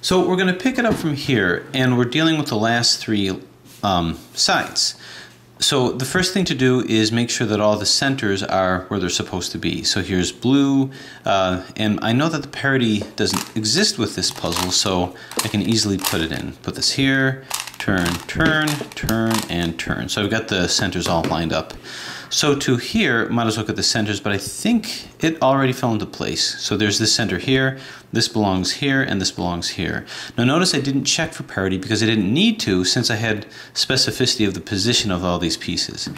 So we're going to pick it up from here, and we're dealing with the last three sides. So the first thing to do is make sure that all the centers are where they're supposed to be. So here's blue, and I know that the parity doesn't exist with this puzzle, so I can easily put it in. Put this here, turn, turn, turn, and turn. So I've got the centers all lined up. So to here, might as well get the centers, but I think it already fell into place. So there's this center here, this belongs here, and this belongs here. Now notice I didn't check for parity because I didn't need to, since I had specificity of the position of all these pieces.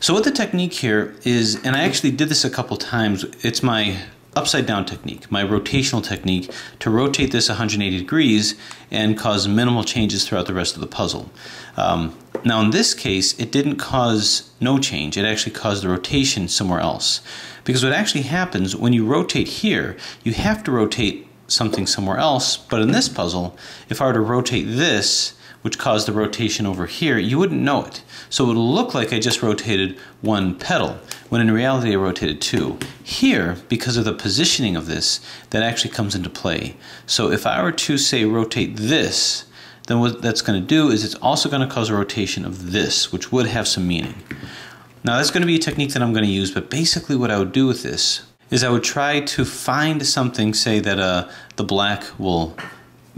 So what the technique here is, and I actually did this a couple times, it's my upside down technique, my rotational technique, to rotate this 180 degrees and cause minimal changes throughout the rest of the puzzle. Now in this case, it didn't cause no change, it actually caused the rotation somewhere else. Because what actually happens when you rotate here, you have to rotate something somewhere else, but in this puzzle, if I were to rotate this, which caused the rotation over here, you wouldn't know it. So it would look like I just rotated one pedal, when in reality I rotated two. Here, because of the positioning of this, that actually comes into play. So if I were to, say, rotate this, then what that's going to do is it's also going to cause a rotation of this, which would have some meaning. Now that's going to be a technique that I'm going to use, but basically what I would do with this is I would try to find something, say, that the black will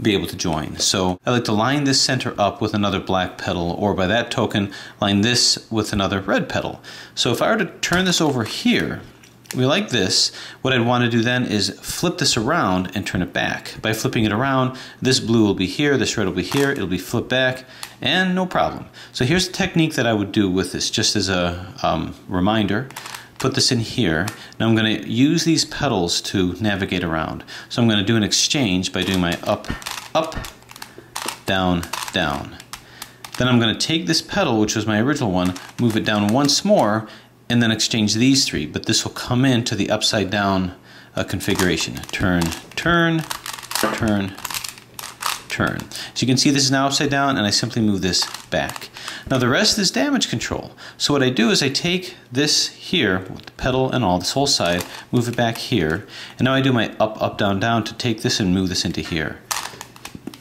be able to join. So I like to line this center up with another black pedal, or by that token, line this with another red pedal. So if I were to turn this over here, we like this, what I'd want to do then is flip this around and turn it back. By flipping it around, this blue will be here, this red will be here, it'll be flipped back, and no problem. So here's the technique that I would do with this, just as a reminder. Put this in here. Now I'm going to use these pedals to navigate around. So I'm going to do an exchange by doing my up, up, down, down. Then I'm going to take this pedal, which was my original one, move it down once more, and then exchange these three. But this will come into the upside down configuration. Turn, turn, turn, turn. So you can see this is now upside down, and I simply move this back. Now the rest is damage control. So what I do is I take this here, with the pedal and all, this whole side, move it back here, and now I do my up, up, down, down to take this and move this into here.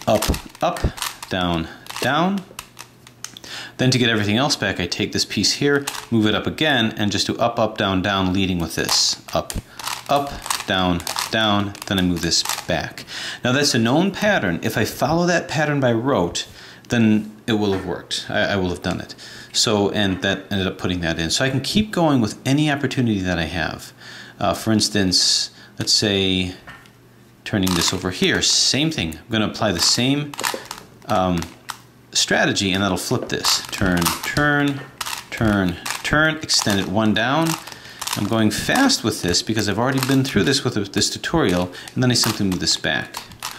Up, up, down, down. Then to get everything else back, I take this piece here, move it up again, and just do up, up, down, down, leading with this. Up, up, down, down, then I move this back. Now that's a known pattern. If I follow that pattern by rote, then it will have worked. I will have done it. So, and that ended up putting that in. So I can keep going with any opportunity that I have. For instance, let's say turning this over here, same thing. I'm going to apply the same strategy, and that'll flip this. Turn, turn, turn, turn, extend it one down. I'm going fast with this because I've already been through this with this tutorial, and then I simply move this back.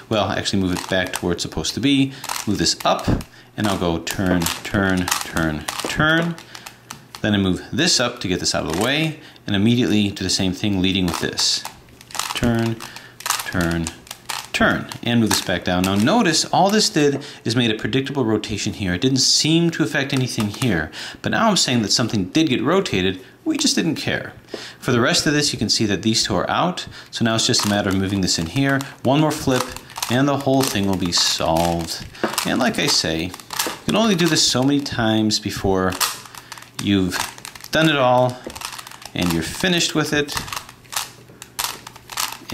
Well, actually move it back to where it's supposed to be, move this up, and I'll go turn, turn, turn, turn. Then I move this up to get this out of the way, and immediately do the same thing, leading with this. Turn, turn, turn, and move this back down. Now notice all this did is made a predictable rotation here. It didn't seem to affect anything here, but now I'm saying that something did get rotated, we just didn't care. For the rest of this, you can see that these two are out, so now it's just a matter of moving this in here, one more flip, and the whole thing will be solved. And like I say, you can only do this so many times before you've done it all and you're finished with it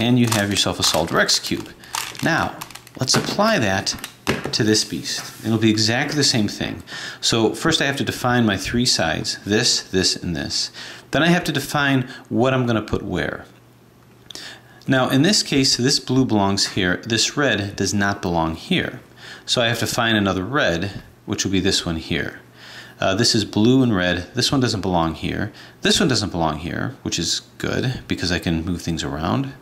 and you have yourself a solved Rex cube. Now, let's apply that to this beast. It'll be exactly the same thing. So first I have to define my three sides, this, this, and this. Then I have to define what I'm going to put where. Now in this case, this blue belongs here, this red does not belong here. So I have to find another red, which will be this one here. This is blue and red, this one doesn't belong here. This one doesn't belong here, which is good because I can move things around.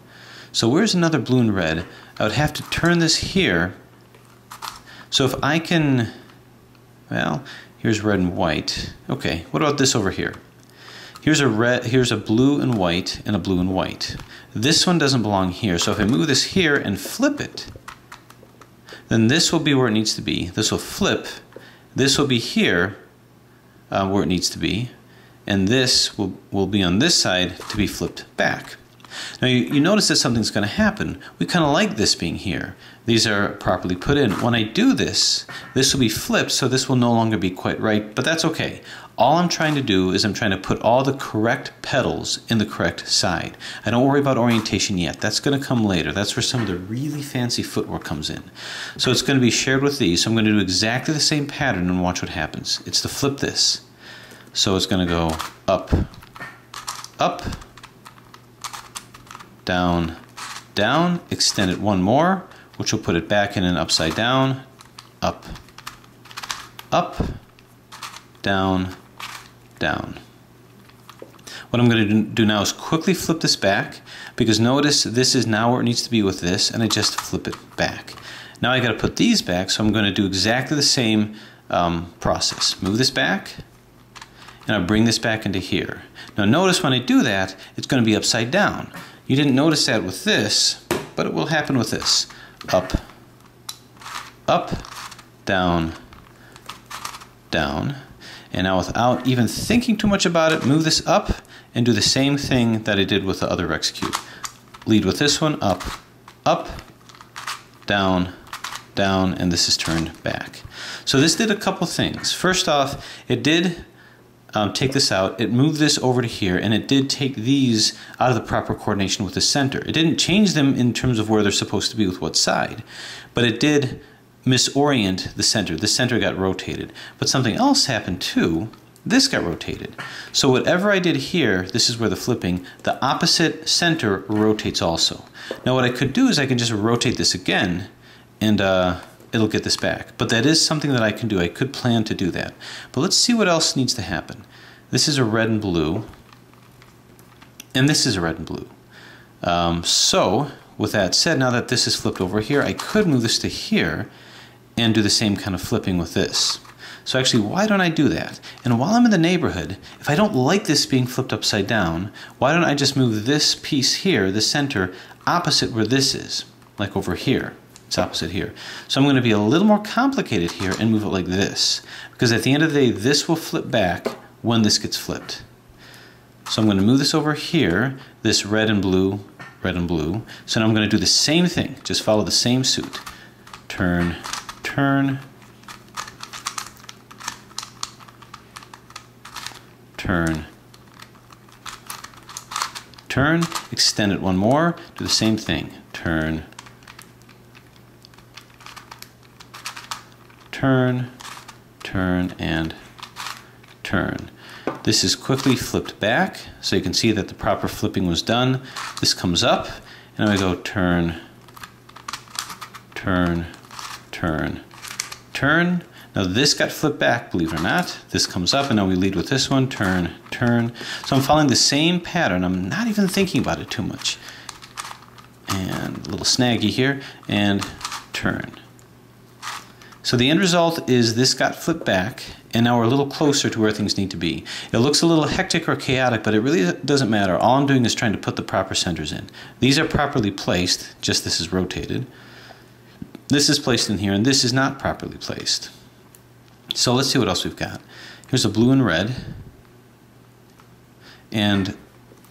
So where's another blue and red? I would have to turn this here. So if I can, well, here's red and white. Okay, what about this over here? Here's a red, here's a blue and white, and a blue and white. This one doesn't belong here, so if I move this here and flip it, then this will be where it needs to be. This will flip, this will be here where it needs to be, and this will be on this side to be flipped back. Now you notice that something's going to happen. We kind of like this being here. These are properly put in. When I do this, this will be flipped, so this will no longer be quite right, but that's okay. All I'm trying to do is I'm trying to put all the correct pedals in the correct side. I don't worry about orientation yet. That's going to come later. That's where some of the really fancy footwork comes in. So it's going to be shared with these. So I'm going to do exactly the same pattern and watch what happens. It's to flip this. So it's going to go up, up, down, down, extend it one more, which will put it back in an upside down, up, up, down, down. What I'm going to do now is quickly flip this back, because notice this is now where it needs to be with this, and I just flip it back. Now I got to put these back, so I'm going to do exactly the same process. Move this back, and I'll bring this back into here. Now notice when I do that, it's going to be upside down. You didn't notice that with this, but it will happen with this. Up, up, down, down. And now without even thinking too much about it, move this up and do the same thing that I did with the other execute. Lead with this one, up, up, down, down, and this is turned back. So this did a couple things. First off, it did take this out, it moved this over to here, and it did take these out of the proper coordination with the center. It didn't change them in terms of where they're supposed to be with what side, but it did misorient the center. The center got rotated. But something else happened too. This got rotated. So whatever I did here, this is where the flipping, the opposite center rotates also. Now what I could do is I can just rotate this again, and it'll get this back. But that is something that I can do. I could plan to do that. But let's see what else needs to happen. This is a red and blue, and this is a red and blue. So with that said, now that this is flipped over here, I could move this to here and do the same kind of flipping with this. So actually, why don't I do that? And while I'm in the neighborhood, if I don't like this being flipped upside down, why don't I just move this piece here, the center, opposite where this is, like over here. It's opposite here. So I'm going to be a little more complicated here and move it like this, because at the end of the day, this will flip back when this gets flipped. So I'm going to move this over here, this red and blue, red and blue. So now I'm going to do the same thing, just follow the same suit. Turn, turn, turn, turn, extend it one more, do the same thing. Turn, turn, turn, and turn. This is quickly flipped back, so you can see that the proper flipping was done. This comes up, and I go turn, turn, turn, turn. Now this got flipped back, believe it or not. This comes up, and now we lead with this one, turn, turn. So I'm following the same pattern. I'm not even thinking about it too much. And a little snaggy here, and turn. So the end result is this got flipped back, and now we're a little closer to where things need to be. It looks a little hectic or chaotic, but it really doesn't matter. All I'm doing is trying to put the proper centers in. These are properly placed, just this is rotated. This is placed in here, and this is not properly placed. So let's see what else we've got. Here's a blue and red. And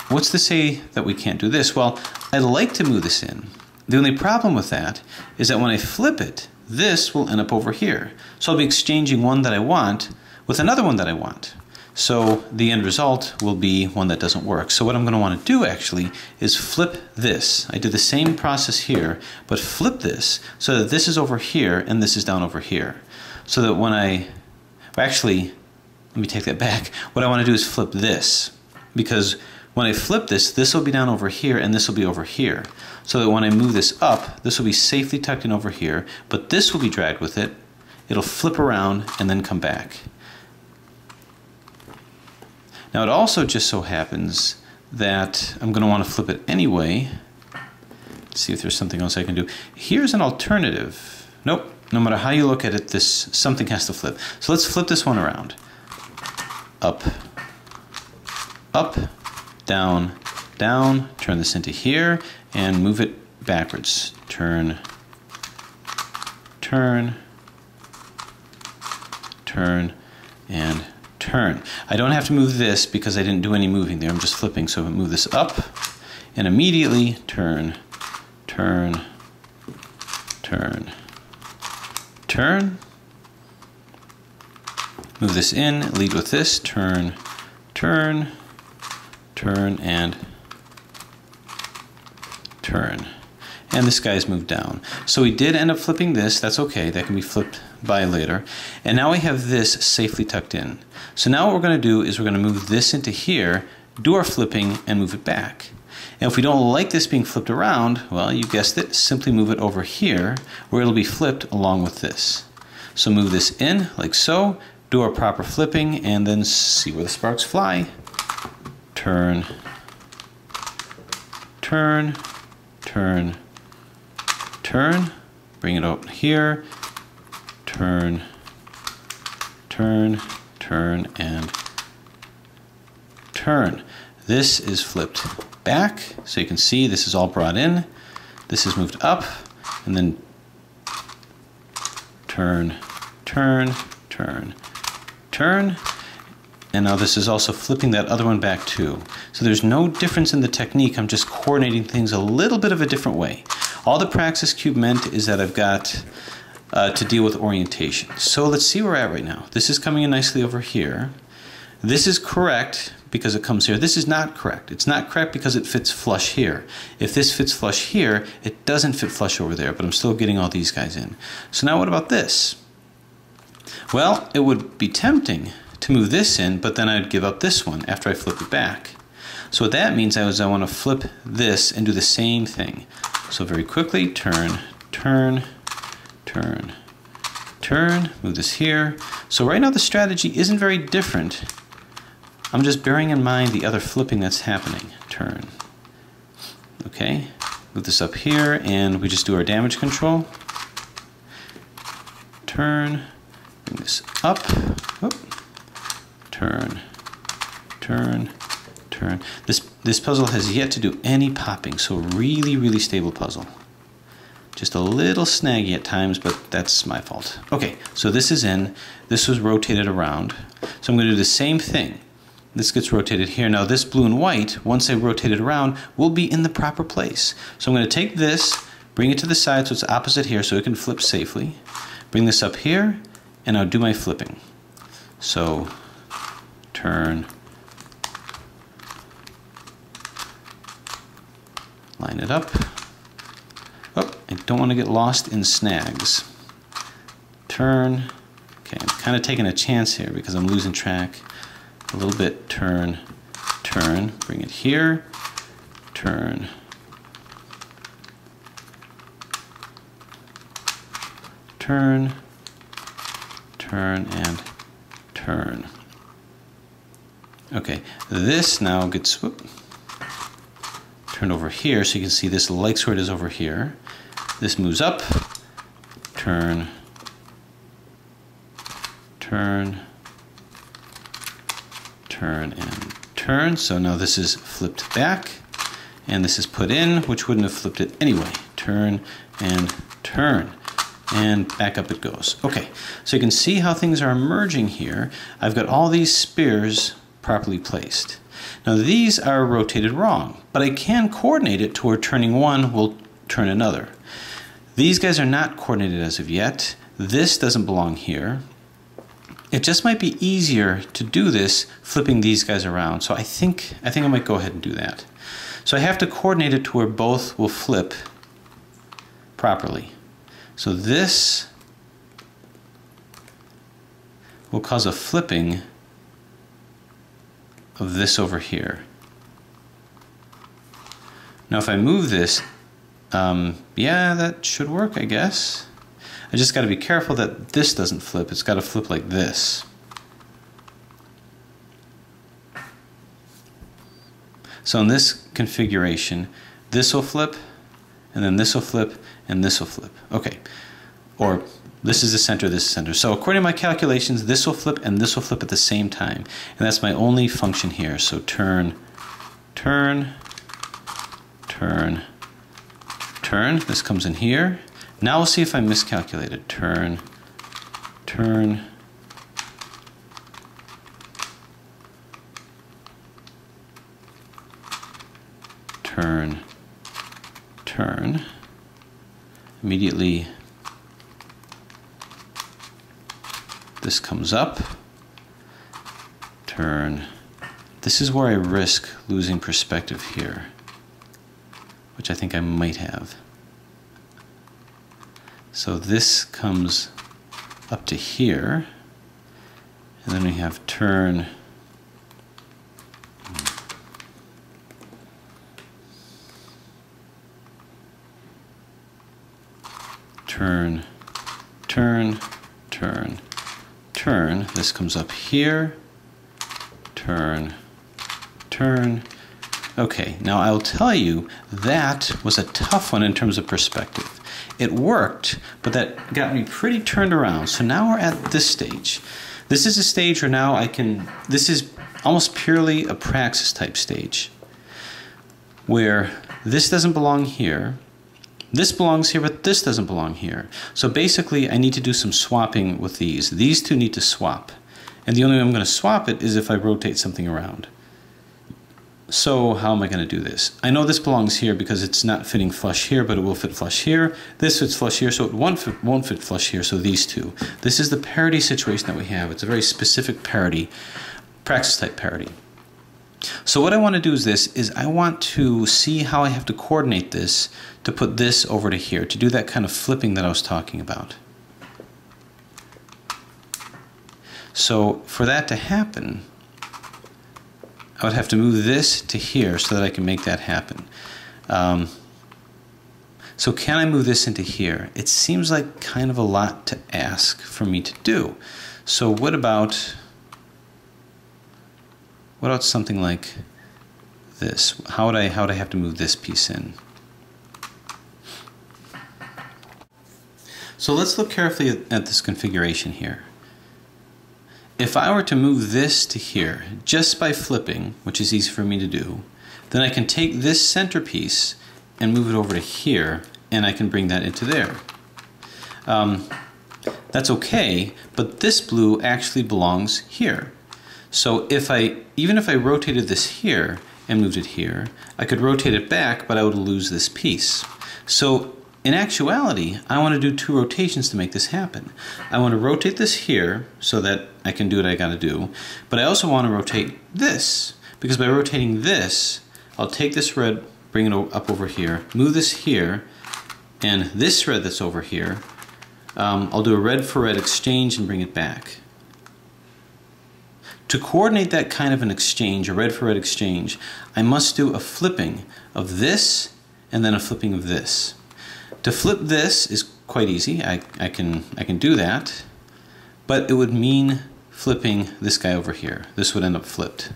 what's to say that we can't do this? Well, I'd like to move this in. The only problem with that is that when I flip it, this will end up over here. So I'll be exchanging one that I want with another one that I want. So the end result will be one that doesn't work. So what I'm going to want to do actually is flip this. I did the same process here, but flip this so that this is over here and this is down over here. So that when actually, let me take that back. What I want to do is flip this, because when I flip this, this will be down over here and this will be over here. So that when I move this up, this will be safely tucked in over here, but this will be dragged with it. It'll flip around and then come back. Now it also just so happens that I'm going to want to flip it anyway. Let's see if there's something else I can do. Here's an alternative. Nope. No matter how you look at it, something has to flip. So let's flip this one around. Up, up, down, down, turn this into here, and move it backwards. Turn, turn, turn, and turn. I don't have to move this because I didn't do any moving there. I'm just flipping. So I move this up, and immediately turn, turn, turn, turn. Move this in, lead with this, turn, turn, turn, and turn. And this guy's moved down. So we did end up flipping this. That's okay. That can be flipped by later. And now we have this safely tucked in. So now what we're going to do is we're going to move this into here, do our flipping, and move it back. And if we don't like this being flipped around, well, you guessed it, simply move it over here where it'll be flipped along with this. So move this in like so, do our proper flipping, and then see where the sparks fly. Turn, turn, turn, turn, bring it out here, turn, turn, turn, and turn. This is flipped back, so you can see this is all brought in. This is moved up, and then turn, turn, turn, turn. And now this is also flipping that other one back too. So there's no difference in the technique, I'm just coordinating things a little bit of a different way. All the Praxis cube meant is that I've got to deal with orientation. So let's see where we're at right now. This is coming in nicely over here. This is correct because it comes here. This is not correct. It's not correct because it fits flush here. If this fits flush here, it doesn't fit flush over there, but I'm still getting all these guys in. So now what about this? Well, it would be tempting to move this in, but then I'd give up this one after I flip it back. So what that means is I want to flip this and do the same thing. So very quickly, turn, turn, turn, turn, move this here. So right now the strategy isn't very different. I'm just bearing in mind the other flipping that's happening. Turn. Okay, move this up here, and we just do our damage control. Turn, bring this up. Whoop. Turn, turn, turn. This puzzle has yet to do any popping, so really, really stable puzzle. Just a little snaggy at times, but that's my fault. Okay, so this is in. This was rotated around. So I'm going to do the same thing. This gets rotated here. Now this blue and white, once I rotate it around, will be in the proper place. So I'm going to take this, bring it to the side so it's opposite here so it can flip safely. Bring this up here, and I'll do my flipping. So turn, line it up. Oh, I don't want to get lost in snags. Turn. Okay, I'm kind of taking a chance here because I'm losing track a little bit. Turn, turn, bring it here, turn, turn, turn, and turn. Okay, this now gets turned over here, so you can see this likes where it is over here. This moves up, turn, turn, turn, and turn. So now this is flipped back, and this is put in, which wouldn't have flipped it anyway. Turn and turn, and back up it goes. Okay, so you can see how things are emerging here. I've got all these spears properly placed. Now these are rotated wrong, but I can coordinate it to where turning one will turn another. These guys are not coordinated as of yet. This doesn't belong here. It just might be easier to do this flipping these guys around. So I think I might go ahead and do that. So I have to coordinate it to where both will flip properly. So this will cause a flipping of this over here. Now if I move this, yeah, that should work, I guess. I just got to be careful that this doesn't flip. It's got to flip like this. So in this configuration, this will flip, and then this will flip, and this will flip. Okay, or this is the center, this is the center. So according to my calculations, this will flip and this will flip at the same time. And that's my only function here. So turn, turn, turn, turn. This comes in here. Now we'll see if I miscalculated. Turn, turn, turn, turn. Immediately this comes up, turn. This is where I risk losing perspective here, which I think I might have. So this comes up to here, and then we have turn, turn, turn, turn, turn. This comes up here, turn, turn. Okay, now I'll tell you that was a tough one in terms of perspective. It worked, but that got me pretty turned around. So now we're at this stage. This is a stage where now I can, this is almost purely a praxis type stage, where this doesn't belong here, this belongs here, but this doesn't belong here. So basically I need to do some swapping with these. These two need to swap. And the only way I'm going to swap it is if I rotate something around. So how am I going to do this? I know this belongs here because it's not fitting flush here, but it will fit flush here. This fits flush here, so it won't fit flush here, so these two. This is the parity situation that we have. It's a very specific parity, praxis type parity. So what I want to do is this, is I want to see how I have to coordinate this to put this over to here, to do that kind of flipping that I was talking about. So for that to happen, I would have to move this to here so that I can make that happen. So can I move this into here? It seems like kind of a lot to ask for me to do. So what about something like this? How would I have to move this piece in? So let's look carefully at this configuration here. If I were to move this to here just by flipping, which is easy for me to do, then I can take this centerpiece and move it over to here, and I can bring that into there. That's okay, but this blue actually belongs here. So even if I rotated this here and moved it here, I could rotate it back, but I would lose this piece. So in actuality, I want to do two rotations to make this happen. I want to rotate this here so that I can do what I got to do, but I also want to rotate this, because by rotating this, I'll take this red, bring it up over here, move this here, and this red that's over here, I'll do a red for red exchange and bring it back. To coordinate that kind of an exchange, a red for red exchange, I must do a flipping of this and then a flipping of this. To flip this is quite easy. I can do that, but it would mean flipping this guy over here. This would end up flipped,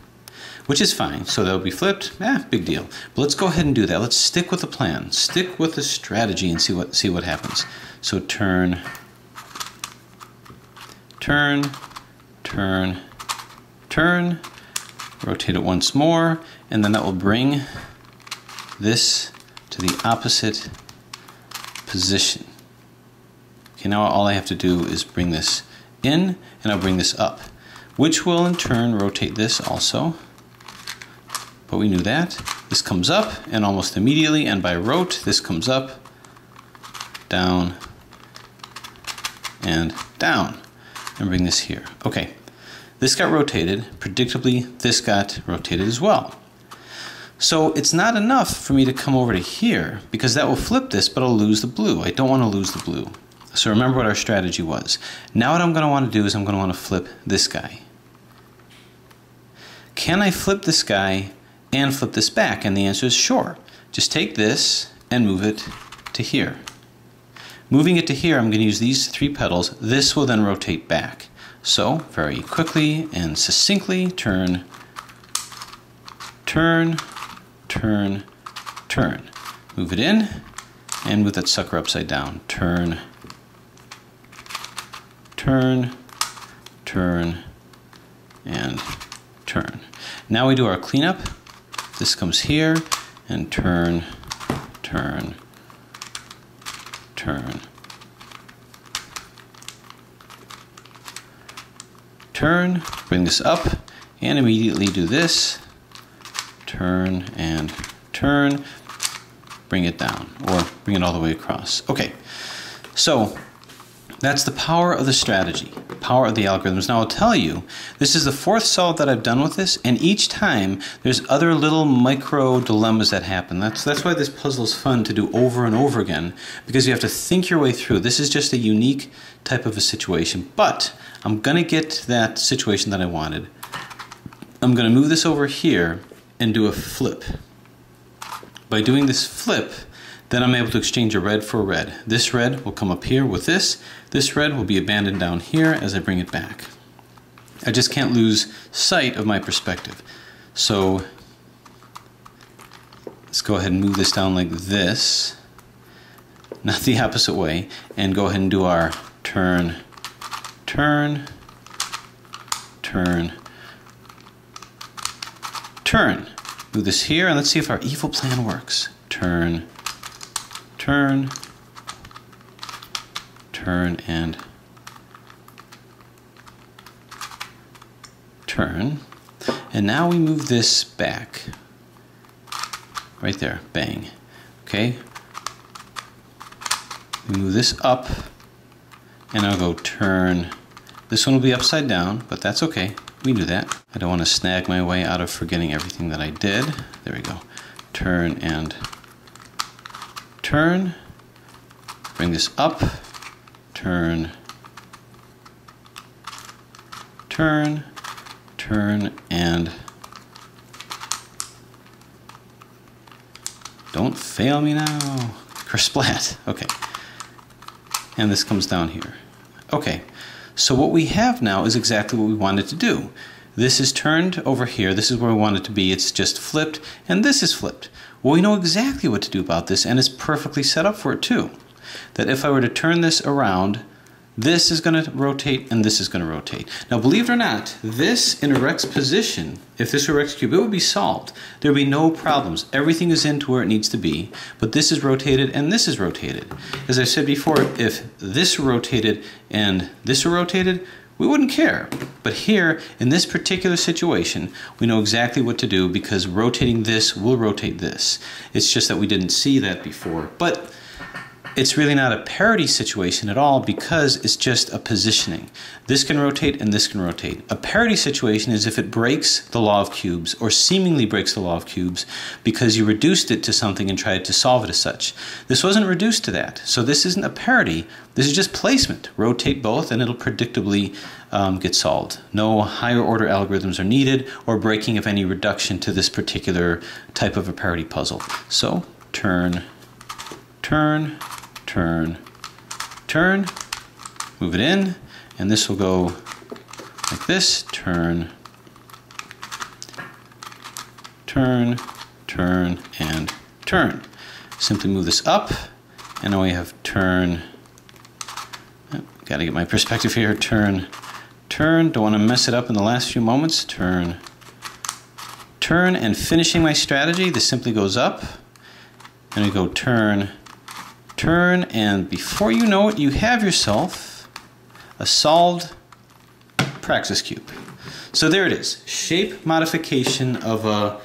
which is fine. So that would be flipped. Big deal. But let's go ahead and do that. Let's stick with the plan, stick with the strategy, and see what happens. So turn, turn, turn, turn. Rotate it once more, and then that will bring this to the opposite position. Okay, now all I have to do is bring this in, and I'll bring this up, which will in turn rotate this also. But we knew that. This comes up, and almost immediately, and by rot, this comes up, down, and down, and bring this here. Okay, this got rotated. Predictably, this got rotated as well. So it's not enough for me to come over to here, because that will flip this, but I'll lose the blue. I don't want to lose the blue. So remember what our strategy was. Now what I'm going to want to do is I'm going to want to flip this guy. Can I flip this guy and flip this back? And the answer is sure. Just take this and move it to here. Moving it to here, I'm going to use these three pedals. This will then rotate back. So very quickly and succinctly, turn, turn, turn, turn. Move it in, and move that sucker upside down. Turn, turn, turn, and turn. Now we do our cleanup. This comes here, and turn, turn, turn, turn, bring this up, and immediately do this, turn and turn, bring it down, or bring it all the way across. Okay, so that's the power of the strategy, power of the algorithms. Now I'll tell you, this is the fourth solve that I've done with this, and each time there's other little micro dilemmas that happen. That's why this puzzle is fun to do over and over again, because you have to think your way through. This is just a unique type of a situation, but I'm going to get to that situation that I wanted. I'm going to move this over here and do a flip. By doing this flip, then I'm able to exchange a red for a red. This red will come up here with this. This red will be abandoned down here as I bring it back. I just can't lose sight of my perspective. So let's go ahead and move this down like this, not the opposite way, and go ahead and do our turn, turn, turn, turn. Move this here, and let's see if our evil plan works. Turn, turn, turn, and turn. And now we move this back. Right there, bang. Okay. We move this up, and I'll go turn. This one will be upside down, but that's okay. We do that. I don't want to snag my way out of forgetting everything that I did. There we go. Turn and turn. Bring this up. Turn. Turn. Turn and don't fail me now. Kersplat. Okay. And this comes down here. Okay. So what we have now is exactly what we wanted to do. This is turned over here. This is where we want it to be. It's just flipped, and this is flipped. Well, we know exactly what to do about this, and it's perfectly set up for it too. That if I were to turn this around, this is going to rotate, and this is going to rotate. Now, believe it or not, this in a Rex position, if this were Rex cube, it would be solved. There would be no problems. Everything is into where it needs to be, but this is rotated and this is rotated. As I said before, if this were rotated and this were rotated, we wouldn't care. But here, in this particular situation, we know exactly what to do because rotating this will rotate this. It's just that we didn't see that before. But it's really not a parity situation at all because it's just a positioning. This can rotate and this can rotate. A parity situation is if it breaks the law of cubes or seemingly breaks the law of cubes because you reduced it to something and tried to solve it as such. This wasn't reduced to that. So this isn't a parity. This is just placement. Rotate both and it'll predictably get solved. No higher order algorithms are needed or breaking of any reduction to this particular type of a parity puzzle. So turn, turn, turn, turn, move it in, and this will go like this, turn, turn, turn, and turn. Simply move this up, and now we have turn, gotta get my perspective here, turn, turn, don't want to mess it up in the last few moments, turn, turn, and finishing my strategy, this simply goes up, and we go turn, turn, and before you know it, you have yourself a solved Praxis cube. So there it is, shape modification of a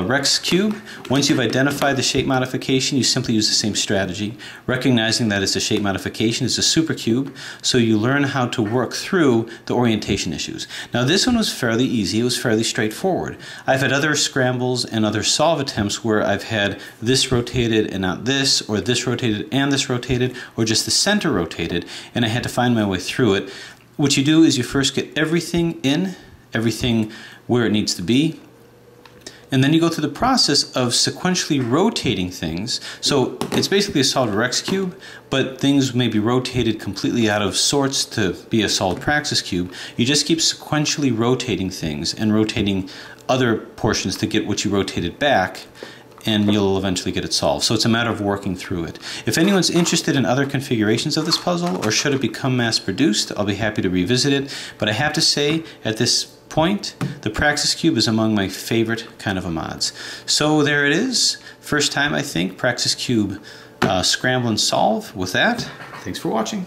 Rex cube. Once you've identified the shape modification, you simply use the same strategy, recognizing that it's a shape modification, it's a supercube, so you learn how to work through the orientation issues. Now this one was fairly easy, it was fairly straightforward. I've had other scrambles and other solve attempts where I've had this rotated and not this, or this rotated and this rotated, or just the center rotated, and I had to find my way through it. What you do is you first get everything in, everything where it needs to be, and then you go through the process of sequentially rotating things. So it's basically a solved Rex cube, but things may be rotated completely out of sorts to be a solved Praxis cube. You just keep sequentially rotating things and rotating other portions to get what you rotated back, and you'll eventually get it solved. So it's a matter of working through it. If anyone's interested in other configurations of this puzzle, or should it become mass-produced, I'll be happy to revisit it. But I have to say, at this point, the Praxis cube is among my favorite kind of a mods. So there it is. First time, I think, Praxis cube scramble and solve. With that, thanks for watching.